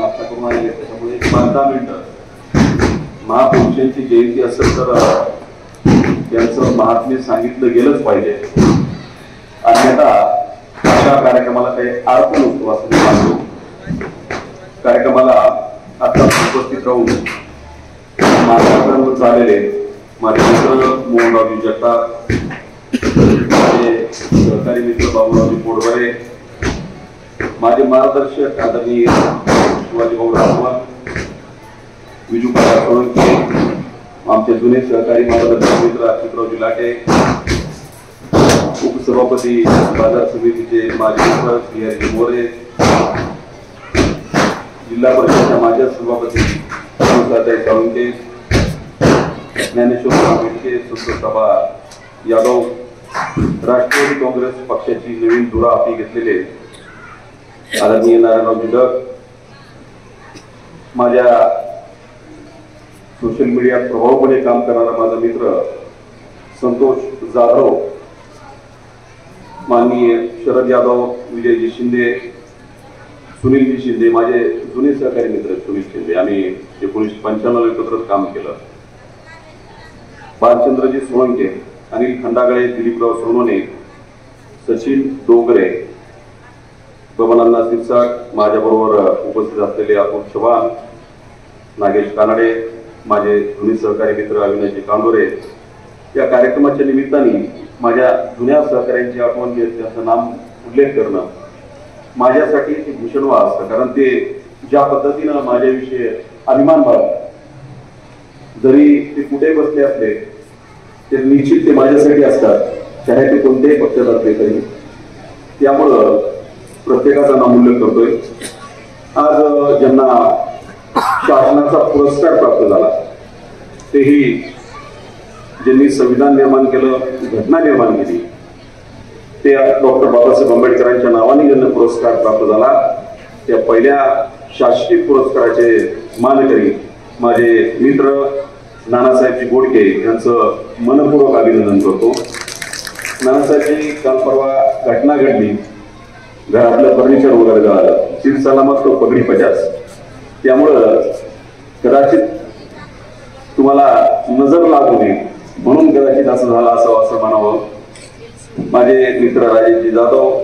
नाश्ता करून आले, त्याच्यामुळे 15 मिनिटं महापुरुषांची जयंती असेल तर त्यांचं महात्म्य सांगितलं गेलंच पाहिजे, अन्यथा अशा कार्यक्रमाला काही अर्थ नसतो असं मी मानतो. कार्यक्रमाला आता उपस्थित राहून मार्गदर्शन झालेले माझे मित्र मोहनरावजी जगताप, माझे सहकारी मित्र बाबूरावजी पोडवरे, माझे मार्गदर्शक आदरणीय शिवाजी भाऊ राजवन, विजू काका सोळंके, आमचे जुने सहकारी मार्गदर्शक मित्र अच्युतरावजी लाटे, उपसभापती बाजार समितीचे माजी मित्र श्रीहरी मोरे, जिल्हा परिषदेच्या माजी सभापती सुनीताताई साळुंके, ज्ञानेश्वर आंबेडके, सुप्रसभा यादव, राष्ट्रवादी काँग्रेस पक्षाची नवीन धुरा हाती घेतलेले आदरणीय नारायणराव ढग, माझ्या सोशल मीडियात प्रभावपणे काम करणारा माझा मित्र संतोष जाधव, माननीय शरद यादव, विजयजी शिंदे, सुनीलजी शिंदे, माझे जुने सहकारी मित्र सुनील शिंदे, आम्ही 1995 एकत्र काम केलं, बालचंद्रजी सोळंके, अनिल खंडागळे, दिलीपराव सोनवणे, सचिन डोंगरे, बबनअण्णा सिरसाट, माझ्याबरोबर उपस्थित असलेले अतुल चव्हाण, नागेश कानडे, माझे जुने सहकारी मित्र अविनाशजी कांदोरे. या कार्यक्रमाच्या निमित्ताने माझ्या जुन्या सहकाऱ्यांची आठवण घेत त्यांचं नाम उल्लेख करणं माझ्यासाठी ते भूषणवा असतं, कारण ते ज्या पद्धतीनं माझ्याविषयी अभिमान बाळगतात, जरी ते कुठे बसले असले ते निश्चित ते माझ्यासाठी असतात, चाहे ते कोणत्याही पक्षात असले तरी. त्यामुळं प्रत्येकाचा नाम उल्लेख करतोय. आज ज्यांना शासनाचा पुरस्कार प्राप्त झाला, तेही ज्यांनी संविधान निर्माण केलं, घटना निर्माण केली, ते डॉक्टर बाबासाहेब आंबेडकरांच्या नावाने ज्यांना पुरस्कार प्राप्त झाला, त्या पहिल्या शासकीय पुरस्काराचे मानकरी माझे मित्र नानासाहेबजी गोडके यांचं मनपूर्वक अभिनंदन करतो. नानासाहेबजी, काल परवा घटना घडली, घरातलं फर्निचर वगैरे झालं, सिर सलामत तो पगडी 50, त्यामुळं कदाचित तुम्हाला नजर लागू नये म्हणून कदाचित असं झालं असं म्हणावं. माझे मित्र राजेशजी जाधव,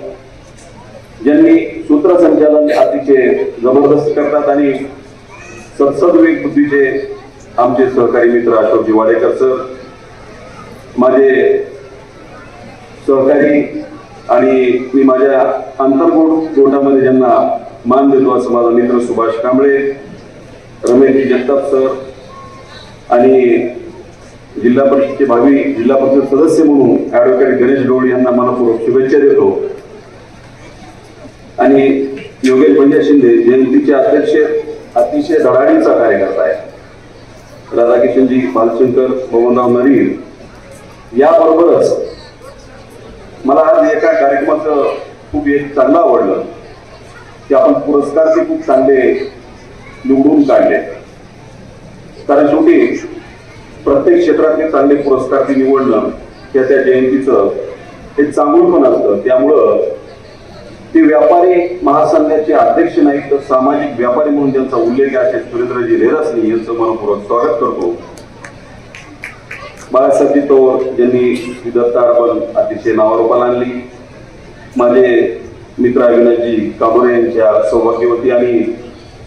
ज्यांनी सूत्रसंचालन अतिशय जबरदस्त करतात आणि सदसद्विवेक बुद्धीचे आमचे सहकारी मित्र अशोकजी वाडेकर सर, माझे सहकारी आणि मी माझ्या अंतर्गोट गोटामध्ये ज्यांना मान देतो असं माझा मित्र सुभाष कांबळे, रमेशजी जगताप सर आणि जिल्हा परिषदेचे भावी जिल्हा परिषद सदस्य म्हणून ऍडव्होकेट गणेश गौड यांना मनपूर्वक शुभेच्छा देतो. आणि योगेश पंजा शिंदे, जयंतीचे अध्यक्ष, अतिशय धडाडीचा कार्यकर्ता आहे, राधाकिशनजी बालशंकर, बबनराव नरीर. याबरोबरच मला आज एका कार्यक्रमाचं खूप एक चांगलं आवडलं की आपण पुरस्कार ते खूप चांगले निवडून काढले, कारण शेवटी प्रत्येक क्षेत्रातले चांगले पुरस्कार ते निवडणं त्या जयंतीचं एक चांगलं पण असतं. त्यामुळं ते व्यापारी महासंघाचे अध्यक्ष नाहीत तर सामाजिक व्यापारी म्हणून ज्यांचा उल्लेख आहे सुरेंद्रजी रेरासनी यांचं मनपूर्वक स्वागत करतो. बाळासाहेबजी तोर, ज्यांनी विदर्भार्पण अतिशय नावारूपाला आणली, माझे मित्र अविनाशजी कांबोरे यांच्या सौभाग्यवती आणि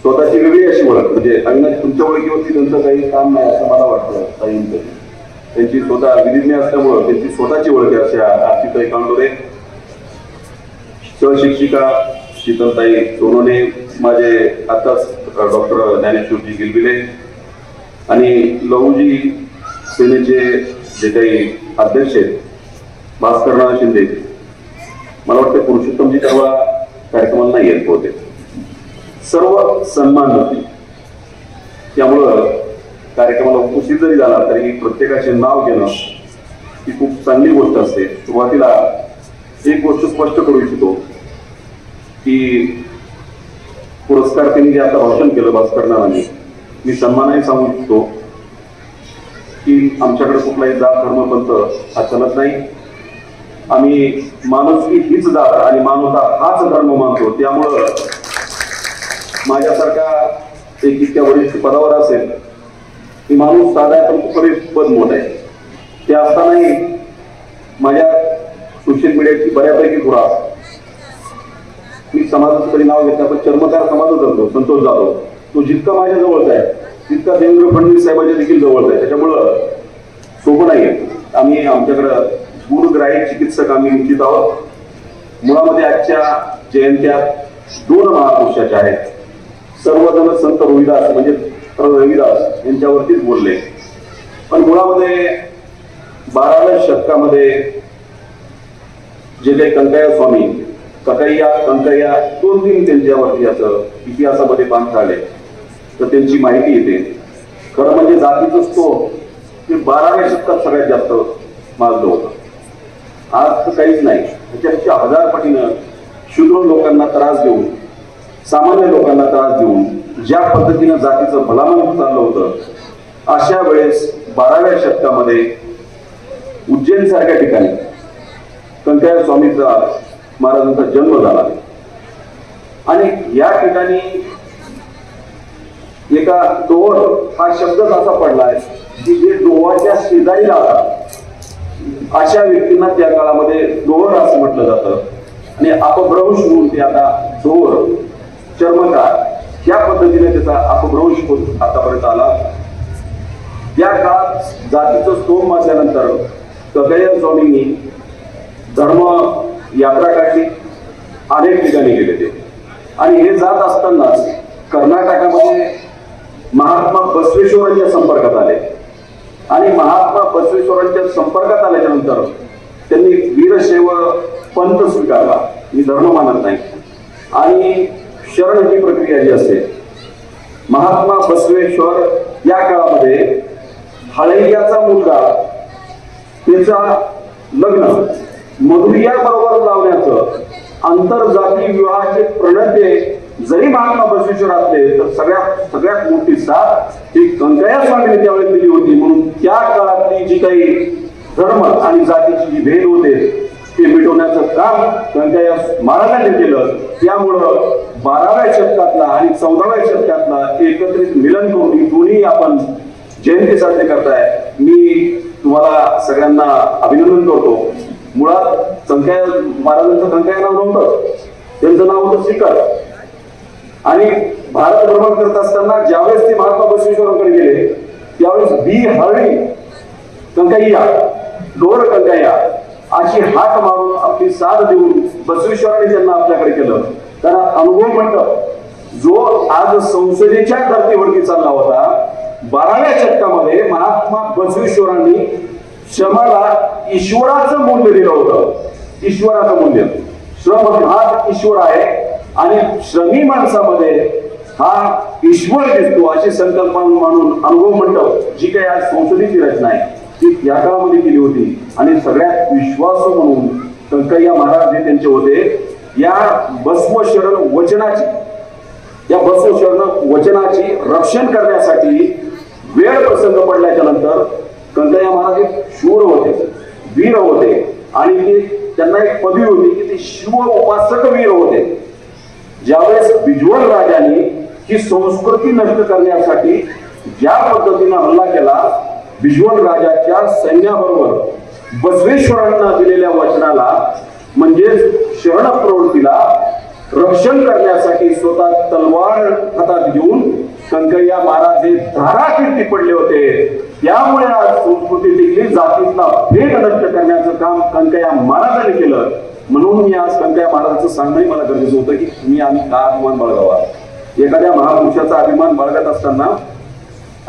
स्वतःची वेगळी अशी ओळख, म्हणजे अविनाश तुमच्या ओळखीवरती त्यांचं काही काम नाही असं मला वाटतं. ताईंचं त्यांची स्वतः विधिज्ञ असल्यामुळं त्यांची स्वतःची ओळख अशा आरतीताई कांडोरे, सहशिक्षिका शीतलताई सोनोने, माझे आताच डॉक्टर ज्ञानेश्वरजी गिलबिले आणि लहूजी सेनेचे जे काही अध्यक्ष आहेत भास्करनाथ शिंदे, मला वाटतं पुरुषोत्तमजी तेव्हा कार्यक्रमाला नाही येत होते, सर्व सन्मान होते. त्यामुळं कार्यक्रमाला उपस्थित जरी झाला तरी प्रत्येकाचे नाव घेणं ही खूप चांगली गोष्ट असते. सुरुवातीला एक गोष्ट स्पष्ट करू इच्छितो की पुरस्कार त्यांनी जे आता भाषण केलं भास्करनाथांनी, मी सन्मानाने सांगू इच्छितो की आमच्याकडे कुठलाही जात धर्म पंथ हा चलत नाही. आम्ही माणुसकी हीच जात आणि मानवता हाच धर्म मानतो. त्यामुळं माझ्यासारखा एक इतक्या वरिष्ठ पदावर असेल की माणूस साधारण पद मोठ आहे, ते असतानाही माझ्या सोशल मीडियाची बऱ्यापैकी धुरा, मी समाजाचं तरी नाव घेतलं पण चर्मकार समाजच करतो संतोष जाधव, तो जितका माझ्या जवळचा आहे तितका देवेंद्र फडणवीस साहेबांच्या देखील जवळचा आहे. त्याच्यामुळं सोपं नाही आहे. आम्ही आमच्याकडं गुणग्राही चिकित्सक आम्ही निश्चित आहोत. मुळामध्ये आजच्या जयंत्या 2 महापुरुषाच्या आहेत. सर्वजण संत रविदास म्हणजे रविदास यांच्यावरतीच बोलले, पण मुळामध्ये 12व्या शतकामध्ये जे काही कंकैया स्वामी कंकैया 2-3 त्यांच्यावरती असं इतिहासामध्ये बांधता आले तर त्यांची माहिती येते. खरं म्हणजे जातीच तो ते 12व्या शतकात सगळ्यात जास्त माजलं होतं. आज तर काहीच नाही. त्याच्यापेक्षा 1000 पटीनं शूद्र लोकांना त्रास देऊन, सामान्य लोकांना त्रास देऊन ज्या पद्धतीनं जातीचं भलामण चाललं होतं, अशा वेळेस 12व्या शतकामध्ये उज्जैन सारख्या ठिकाणी कंकैया स्वामीचा महाराजांचा जन्म झाला आणि या ठिकाणी एका डोहर हा शब्दच असा पडलाय की जे डोहाच्या शेजारी राहतात अशा व्यक्तींना त्या काळामध्ये डोहर असं म्हटलं जातं. आणि अपभ्रंश म्हणून ते आता डोहर चर्मकार या पद्धतीने त्याचा अपभ्रंश होत आतापर्यंत आला. या काळात जातीचं स्तोम वाचल्यानंतर कंकैया स्वामींनी धर्म यात्रा काढली, अनेक ठिकाणी गेले ते. आणि हे जात असतानाच कर्नाटकामध्ये महात्मा बसवेश्वरांच्या संपर्कात आले आणि महात्मा बसवेश्वरांच्या संपर्कात आल्याच्या नंतर त्यांनी वीरशैव पंथ स्वीकारला. मी धर्म मानत नाही. आणि शरण ही प्रक्रिया जी असते, महात्मा बसवेश्वर या काळामध्ये हळैयाचा मुलगा त्याचा लग्न मधुरिया बरोबर लावण्याचं आंतरजाती विवाहाचे प्रणेते जरी महात्मा बसवेश्वर असले तर सगळ्यात मोठी साथ ही कंकैया स्वामीने त्यावेळेस दिली होती. म्हणून त्या काळातली जी काही धर्म आणि जातीची जी भेद होते ते मिटवण्याचं काम कंकैया महाराजांनी केलं. त्यामुळं 12व्या शतकातला आणि 14व्या शतकातला एकत्रित मिलन करून ही दोन्ही आपण जयंती साजरी करताय. मी तुम्हाला सगळ्यांना अभिनंदन करतो. मुळात कंकैया महाराजांचं कंकैया नाव नव्हतं, त्यांचं नाव होतं शिखर. आणि भारत भ्रमण करत असताना ज्यावेळेस ते महात्मा बसवेश्वरांकडे गेले त्यावेळेस बी हरणी कंकैया डोर कंकैया अशी हाक मारून आपली साथ देऊन बसवेश्वरांनी त्यांना आपल्याकडे केलं. कारण अनुभव म्हणतात जो आज संसदेच्या धर्तीवरती चालला होता, 12व्या शतकामध्ये महात्मा बसवेश्वरांनी श्रमाला ईश्वराचं मूल्य दिलं होतं. ईश्वराचं मूल्य, श्रम हाच ईश्वर आहे आणि श्रमी माणसामध्ये हा ईश्वर दिसतो अशी संकल्पना मानून अनुभव म्हणतो जी काही आज संसदेची रचना आहे ती या काळामध्ये केली होती. आणि सगळ्यात विश्वासू म्हणून कंकैया महाराज जे त्यांचे होते, या बसवशरण वचनाची रक्षण करण्यासाठी वेळ प्रसंग पडल्याच्या नंतर कंकैया महाराज एक शूर होते, वीर होते आणि त्यांना एक पदवी होती की ते शिव उपासक वीर होते. ज्यावेळेस बिजवल राजांनी ही संस्कृती नष्ट करण्यासाठी ज्या पद्धतीने हल्ला केला, बिजवल राजाच्या सैन्याबरोबर बसवेश्वरांना दिलेल्या वचनाला म्हणजेच शरण प्रवृत्तीला रक्षण करण्यासाठी स्वतः तलवार हातात घेऊन कंकैया महाराज हे धारातीर्थी पडले होते. त्यामुळे आज संस्कृती टिकली, जातीतला भेद नष्ट करण्याचं काम कंकैया महाराजांनी केलं. म्हणून मी आज कंकैया महाराजांचं सांगणंही मला गरजेचं होतं की तुम्ही आम्ही का अभिमान बाळगावा. एखाद्या महापुरुषाचा अभिमान बाळगत असताना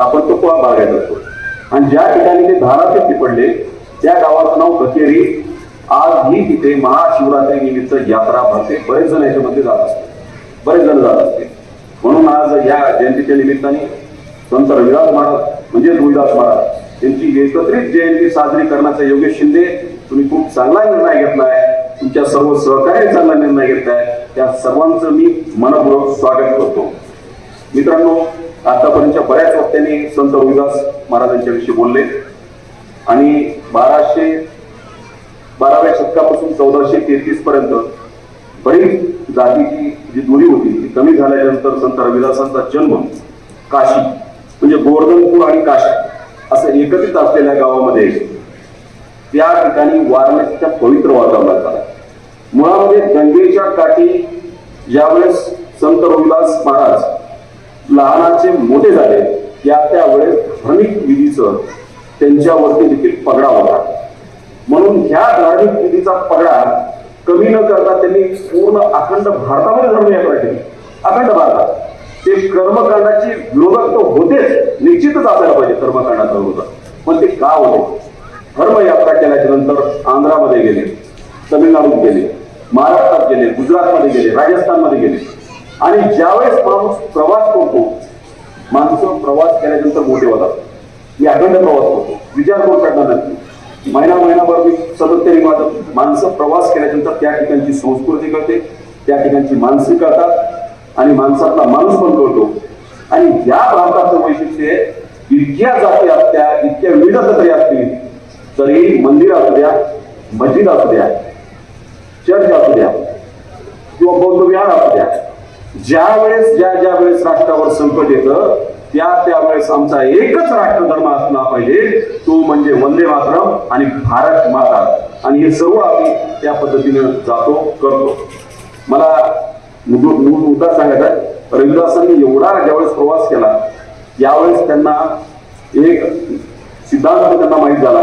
आपण तो कोणा बाळगत असतो. आणि ज्या ठिकाणी ते धारातीर्थी पडले त्या गावाचं नाव कचेरी. आजही तिथे महाशिवरात्री निमित्त यात्रा भरते. बरेच जण याच्यामध्ये जात असते. म्हणून आज या जयंतीच्या निमित्ताने संत रविदास महाराज म्हणजे रोहिदास महाराज यांची एकत्रित जयंती साजरी करण्याचा योगेश शिंदे तुम्ही खूप चांगला निर्णय घेतलाय. तुमच्या सर्व सहकार्याने चांगला निर्णय घेतलाय. त्या सर्वांचं मी मनपूर्वक स्वागत करतो. मित्रांनो, आतापर्यंतच्या बऱ्याच वक्त्यांनी संत रोहिदास महाराजांच्या विषयी बोलले आणि 12व्या शतकापासून 1433 पर्यंत बरीच जातीची जी दूरी होती ती कमी झाल्यानंतर संत रविदासांचा जन्म काशी म्हणजे गोवर्धनपूर आणि काशी असं एकत्रित असलेल्या गावामध्ये त्या ठिकाणी वाराणसीच्या पवित्र वातावरणात झाला. मुळामध्ये गंगेच्या काठी ज्यावेळेस संत रविदास महाराज लहानाचे मोठे झाले त्यावेळेस धार्मिक विधीचं त्यांच्यावरती देखील पगडा होता. म्हणून ह्या धार्मिक विधीचा पगडा कमी न करता त्यांनी पूर्ण अखंड भारतामध्ये धर्मयात्रा केली. अखंड भारतात ते कर्मकांडाची विरोधक तो होतेच, निश्चितच असायला पाहिजे कर्मकांडाचा विरोधक. पण ते का होते? धर्मयात्रा केल्याच्या नंतर आंध्रामध्ये गेले, तमिळनाडूत गेले, महाराष्ट्रात गेले, गुजरातमध्ये गेले, राजस्थानमध्ये गेले. आणि ज्यावेळेस माणूस प्रवास करतो, माणसं प्रवास केल्यानंतर मोठे होतात. मी अखंड प्रवास करतो, विचार करू शकणार नाही. महिनाभर मी सतत माणसं प्रवास केल्यानंतर त्या ठिकाणची संस्कृती कळते, त्या ठिकाणची माणसं कळतात आणि माणसातला माणूस पण कळतो. आणि या भारताचं वैशिष्ट्य इतक्या जाती असत्या, इतक्या विविध तरी असतील तरी मंदिर असू द्या, मस्जिद असू द्या, चर्च असू द्या किंवा बौद्ध विहार असू द्या, ज्या वेळेस राष्ट्रावर संकट येतं त्यावेळेस आमचा एकच राष्ट्रधर्म असला पाहिजे, तो म्हणजे वंदे मातरम आणि भारत माता. आणि हे सर्व आम्ही त्या पद्धतीने जातो करतो. मला मुद्दा सांगायचा, रविदासांनी एवढा ज्यावेळेस प्रवास केला यावेळेस त्यांना एक सिद्धांत त्यांना माहीत झाला,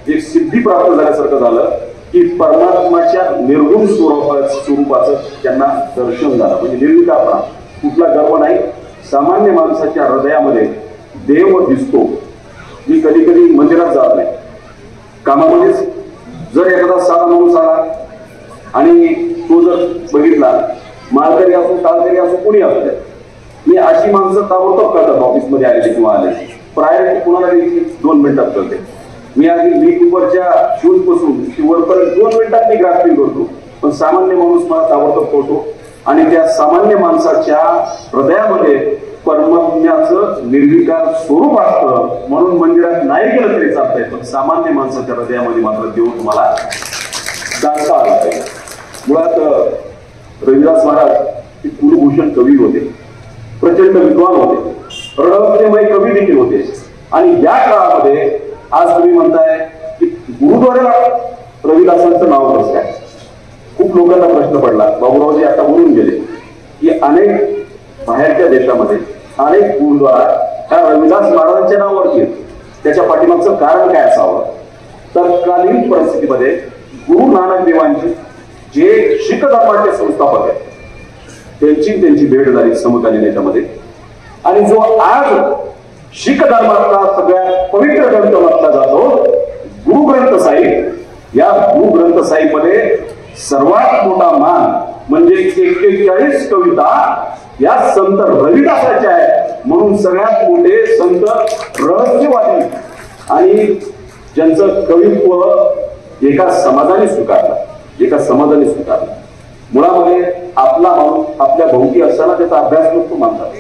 एक सिद्धी प्राप्त झाल्यासारखं झालं की परमात्माच्या निर्गुण स्वरूपाचं त्यांना दर्शन झालं. म्हणजे निर्विकारपणा, कुठला गर्व नाही. सामान्य माणसाच्या हृदयामध्ये देव दिसतो. मी कधी कधी मंदिरात जात नाही, कामामध्येच जर एखादा साधा माणूस आला आणि तो जर बघितला, मालकरी असो, कालकरी असो, कोणी असू द्या, मी अशी माणसं ताबडतोब करतात. ऑफिसमध्ये आलेली किंवा आले प्रायोरिटी कुणाला द्यायची 2 मिनिटात करते. मी आधी मीटवरच्या शूज पासून वरपर्यंत 2 मिनिटात मी ग्रास्पिंग करतो. पण सामान्य माणूस मला ताबडतोब करतो. आणि त्या सामान्य माणसाच्या हृदयामध्ये परमात्म्याचं निर्विकार स्वरूप असतं. म्हणून मंदिरात नाही गेलं तरी चालतंय, पण सामान्य माणसाच्या हृदयामध्ये मात्र देव तुम्हाला जाणता आला पाहिजे. मुळात रविदास महाराज हे कुलभूषण कवी होते, प्रचंड विद्वान होते, रहस्यमय कवी देखील होते. आणि या काळामध्ये आज तुम्ही म्हणताय की गुरुद्वाराला रविदासांचं नाव कसं काय? खूप लोकांना प्रश्न पडला. बाबूरावजी आता बोलून गेले की अनेक बाहेरच्या देशामध्ये अनेक गुरुद्वारा ह्या रविदास महाराजांच्या नावावरती आहेत. त्याच्या पाठीमागचं कारण काय असावं? तत्कालीन परिस्थितीमध्ये गुरु नानक देवांची जे शीख धर्माचे संस्थापक आहेत त्यांची भेट झाली समकालीन याच्यामध्ये. आणि जो आज शीख धर्मातला सगळ्यात पवित्र ग्रंथ म्हटला जातो गुरु ग्रंथ साहिब, या गुरु ग्रंथ साहिब मध्ये सर्वात मोठा मान म्हणजे 41 कविता या संत रविदासाच्या आहेत. म्हणून सगळ्यात मोठे संत रहस्यवादी आणि ज्यांचं कवित्व एका समाजाने स्वीकारलं. मुळामध्ये आपला माणूस आपल्या भोवती असताना त्याचा अभ्यास नसतो माणसाचा.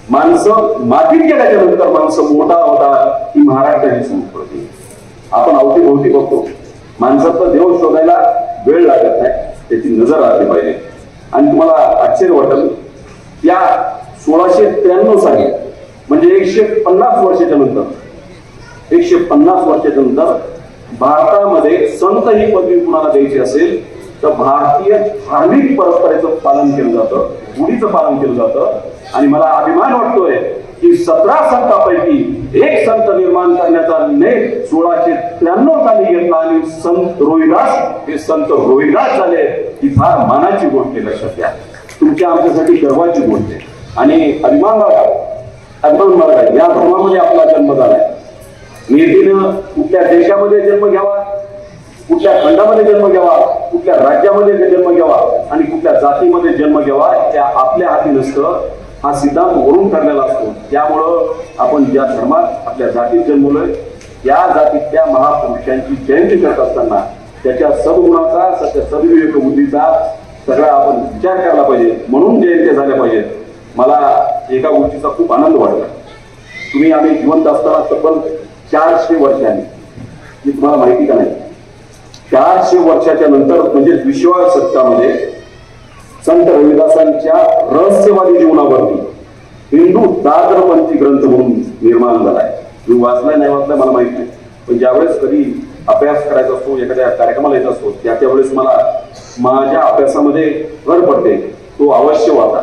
माणसं मातीत गेल्याच्या नंतर माणसं मोठा होता ही महाराष्ट्राची संस्कृती. आपण अवतीभोवती बघतो, माणसाचा देव शोधायला वेळ लागत नाही, त्याची नजर राहते पाहिजे. आणि तुम्हाला आश्चर्य वाटेल, या 1693 साली म्हणजे 150 वर्षाच्या नंतर भारतामध्ये संत ही पदवी कुणाला द्यायची असेल तर भारतीय धार्मिक परंपरेचं पालन केलं जातं, रूढीचं पालन केलं जातं. आणि मला अभिमान वाटतोय की 17 संतांपैकी एक संत निर्माण करण्याचा निर्णय 1693 साली घेतला आणि संत रोहिदास हे संत रोहिदास झाले. ही फार मानाची गोष्ट आहे, लक्षात घ्या. तुमच्या आमच्यासाठी गर्वाची गोष्ट आहे आणि अभिमान बाळगा. या धर्मामध्ये आपला जन्म झालाय. नियतीनं कुठल्या देशामध्ये जन्म घ्यावा, कुठल्या खंडामध्ये जन्म घ्यावा, कुठल्या राज्यामध्ये जन्म घ्यावा आणि कुठल्या जातीमध्ये जन्म घ्यावा त्या आपल्या हाती नसतं. हा सिद्धांत वरून ठरलेला असतो. त्यामुळं आपण ज्या धर्मात आपल्या जातीत जन्मलोय या जातीतल्या महापुरुषांची जयंती करत असताना त्याच्या सद्गुणाचा, सद्विवेक बुद्धीचा सगळा आपण विचार करायला पाहिजे. म्हणून जयंत्या झाल्या पाहिजेत. मला एका गोष्टीचा खूप आनंद वाटला. आम्ही जिवंत असताना तब्बल 400 वर्षांनी, ही तुम्हाला माहिती का नाही, 400 वर्षाच्या नंतर म्हणजे विश्व शतकामध्ये संत रविदासांच्या रहस्यवादी जीवनावरती हिंदू दादरपंथी ग्रंथ म्हणून निर्माण झालाय. मी वाचलाय नाही वाचलाय मला माहित नाही, पण ज्यावेळेस कधी अभ्यास करायचा असतो, एखाद्या कार्यक्रमाला येत असतो, त्यावेळेस मला माझ्या अभ्यासामध्ये भर पडते तो अवश्य वाचा,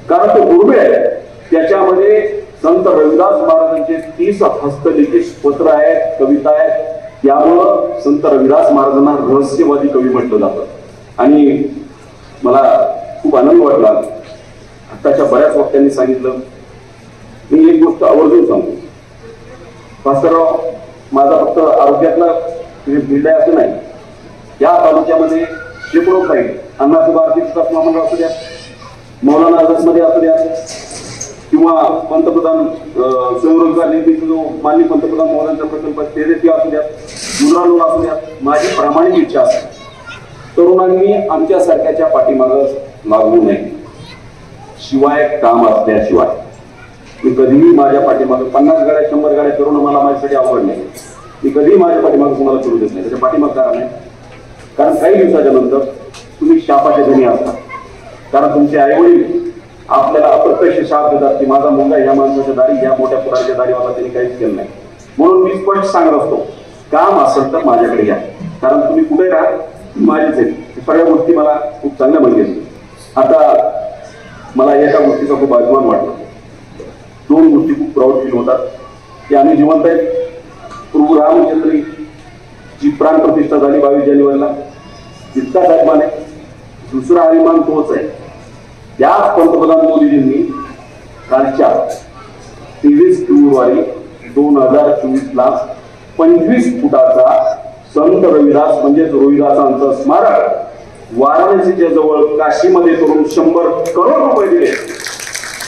कारण तो दुर्मिळ आहे. त्याच्यामध्ये संत रविदास महाराजांचे 30 हस्तलिखित पत्र आहेत, कविता आहेत. त्यामुळं संत रविदास महाराजांना रहस्यवादी कवी म्हटलं जातं. आणि मला खूप आनंद वाटला आताच्या बऱ्याच वक्त्यांनी सांगितलं. मी एक गोष्ट आवर्जून सांगतो, भास्करराव, माझा फक्त आरोग्यातला फील्ड आहे असं नाही. या तालुक्यामध्ये शेकडो काही अण्णासाहेब आर्थिक विकास महामंडळ असू द्या, मौलाना आझादमध्ये असू द्या, किंवा पंतप्रधान स्वयंरोजगार निधीचा जो माननीय पंतप्रधान मोदींचा प्रकल्प तेजस्वी असू द्या, मुद्रा लोन असू द्या, माझी प्रामाणिक इच्छा असते तरुणांनी आमच्यासारख्याच्या पाठीमागं लागू नये. शिवाय काम असल्याशिवाय मी कधीही माझ्या पाठीमागं 50 गाड्या 100 गाड्या करून मला माझ्यासाठी आवड नाही. मी कधीही माझ्या पाठीमागं कुणाला करू देत नाही. त्याच्या पाठीमाग कारण आहे, कारण काही दिवसाच्या नंतर तुम्ही शापाचे धनी असता. कारण तुमचे आईवडील आपल्याला अप्रत्यक्ष शाप देतात की माझा मुलगा ह्या माणसाच्या दारी, ह्या मोठ्या पुढाच्या दारीवाला त्यांनी काहीच केलं नाही. म्हणून मी स्पष्ट सांगत असतो, काम असेल तर माझ्याकडे या, कारण तुम्ही कुठे राहा माझेच आहे. सगळ्या गोष्टी मला खूप चांगल्या म्हणजे. आता मला एका गोष्टीचा खूप अभिमान वाटला. 2 गोष्टी खूप प्राऊड फील होतात की आम्ही जिवंत आहे. प्रभू रामचंद्री जी प्राण प्रतिष्ठा झाली 22 जानेवारीला, तितकाच अभिमान आहे. दुसरा अभिमान तोच आहे, याच पंतप्रधान मोदीजींनी कालच्या 23 फेब्रुवारी 2024ला 25 फुटाचा संत रविदास म्हणजेच रोहिदासांचं स्मारक वाराणसीच्या जवळ काशीमध्ये करून 100 करोड रुपये दिले.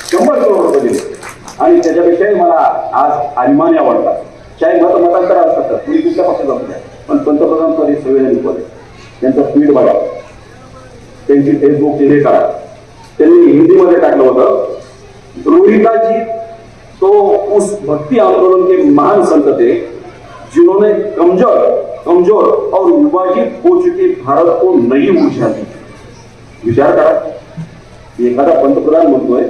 100 करोड रुपये दिले. आणि त्याच्यापेक्षाही मला आज अभिमान वाटतात. शाही मतांतर असतात, तुम्ही कुठल्या पक्षात असू द्या, पण पंतप्रधान पदी संवैधानिक पद. त्यांचा ट्विट बघा, त्यांची फेसबुकची हे करा. त्यांनी हिंदीमध्ये टाकलं होतं, रोहिदाजी तो उस भक्ति आंदोलन के महान संत थे जिन्होंने कमजोर और विभाजित हो चुके भारत को नई ऊर्जा दी. विचार करा, एखादा पंतप्रधान म्हणतोय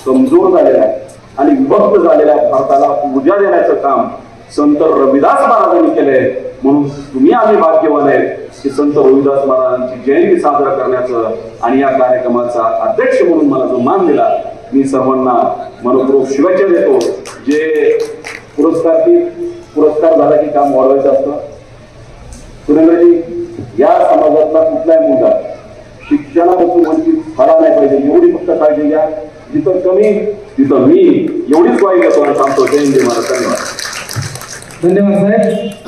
कमजोर झालेला आहे आणि विभक्त झालेल्या भारताला ऊर्जा देण्याचं काम संत रविदास महाराजांनी केलंय. म्हणून तुम्ही आम्ही भाग्यवान आहेत की संत रविदास महाराजांची जयंती साजरा करण्याचं आणि या कार्यक्रमाचा अध्यक्ष म्हणून मला जो मान दिला, मी सर्वांना मनपूर्वक शुभेच्छा देतो. जे पुरस्कार झाला की काम वाढवायचं असतं. सुरेंद्रजी, या समाजातला कुठलाही मुलगा शिक्षणापासून वंचित झाला नाही पाहिजे, एवढी फक्त काळजी घ्या. जिथं कमी तिथं मी, एवढीच ग्वाही देतो आणि सांगतो. जय हिंद महाराज. धन्यवाद. धन्यवाद साहेब.